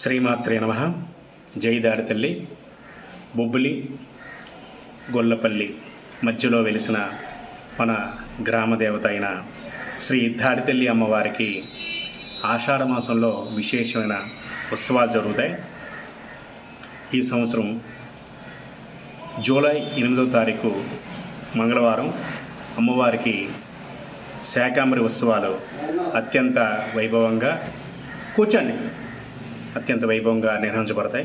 శ్రీమాత్రే నమః. జై దాడితల్లి. బొబ్బిలి గొల్లపల్లి మధ్యలో వెలిసిన మన గ్రామ దేవత అయిన శ్రీ దాడితల్లి అమ్మవారికి ఆషాఢ మాసంలో విశేషమైన ఉత్సవాలు జరుగుతాయి. ఈ సంవత్సరం జూలై 8వ తారీఖు మంగళవారం అమ్మవారికి శాకాంబరి ఉత్సవాలు అత్యంత వైభవంగా నిర్వహించబడతాయి.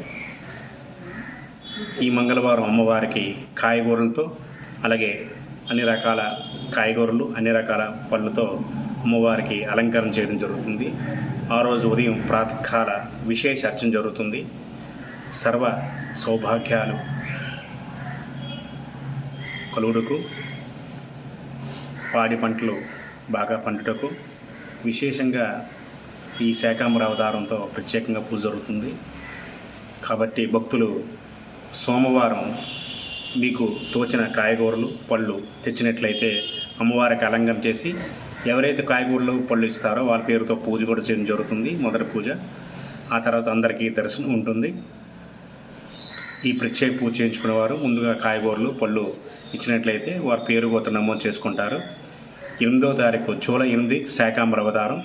ఈ మంగళవారం అమ్మవారికి కాయగూరలతో, అలాగే అన్ని రకాల కాయగూరలు, అన్ని రకాల పళ్ళతో అమ్మవారికి అలంకరణ చేయడం జరుగుతుంది. ఆ రోజు ఉదయం ప్రాతకాల విశేష అర్చన జరుగుతుంది. సర్వ సౌభాగ్యాలు కలుగుటకు, పాడి పంటలు బాగా పండుటకు విశేషంగా ఈ శాకాంబరి అవతారంతో ప్రత్యేకంగా పూజ జరుగుతుంది. కాబట్టి భక్తులు సోమవారం మీకు తోచిన కాయగూరలు, పళ్ళు తెచ్చినట్లయితే అమ్మవారికి అలంకరణ చేసి ఎవరైతే కాయగూరలు, పళ్ళు ఇస్తారో వాళ్ళ పేరుతో పూజ కూడా చేయడం జరుగుతుంది. మొదటి పూజ. ఆ తర్వాత అందరికీ దర్శనం ఉంటుంది. ఈ ప్రత్యేక పూజ చేయించుకునేవారు ముందుగా కాయగూరలు, పళ్ళు ఇచ్చినట్లయితే వారి పేరు గోత్రం నమోదు చేసుకుంటారు. 8వ తారీఖు జూలై 8 శాకాంబరి అవతారం.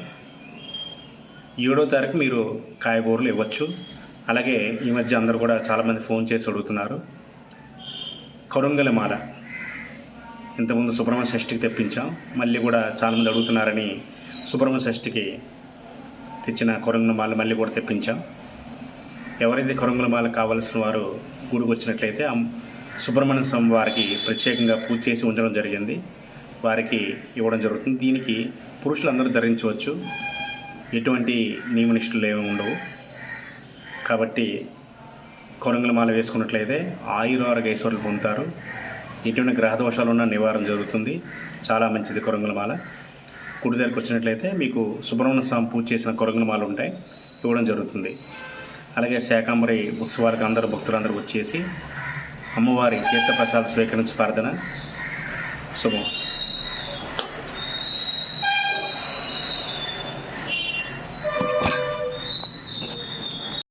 7వ తారీఖు మీరు కాయగూరలు ఇవ్వచ్చు. అలాగే ఈ మధ్య అందరూ కూడా చాలామంది ఫోన్ చేసి అడుగుతున్నారు, కరుంగలి మాల ఇంతకుముందు సుబ్రహ్మణ్య షష్ఠికి తెప్పించాం, మళ్ళీ కూడా చాలామంది అడుగుతున్నారని సుబ్రహ్మణ్య షష్ఠికి తెచ్చిన కరుంగలి మాల మళ్ళీ కూడా తెప్పించాం. ఎవరైతే కరుంగలి మాల కావాల్సిన వారు గుడికి వచ్చినట్లయితే సుబ్రహ్మణ్య స్వామి వారికి ప్రత్యేకంగా పూజ చేసి ఉంచడం జరిగింది, వారికి ఇవ్వడం జరుగుతుంది. దీనికి పురుషులందరూ ధరించవచ్చు, ఎటువంటి నియమనిష్టలు ఏమి ఉండవు. కాబట్టి కరుంగలి మాల వేసుకున్నట్లయితే ఆయురారోగ్య ఐశ్వర్యాలు పొందుతారు. ఎటువంటి గ్రహదోషాలు ఉన్న నివారణ జరుగుతుంది. చాలా మంచిది కరుంగలి మాల. గుడి దగ్గరికి వచ్చినట్లయితే మీకు సుబ్రహ్మణ్య స్వామి పూజ చేసిన కరుంగలి మాల ఉంటాయి, ఇవ్వడం జరుగుతుంది. అలాగే శాకాంబరి ఉత్సవాలకు అందరూ భక్తులందరూ వచ్చేసి అమ్మవారి తీర్థప్రసాద స్వీకరించి ప్రార్థన శుభం.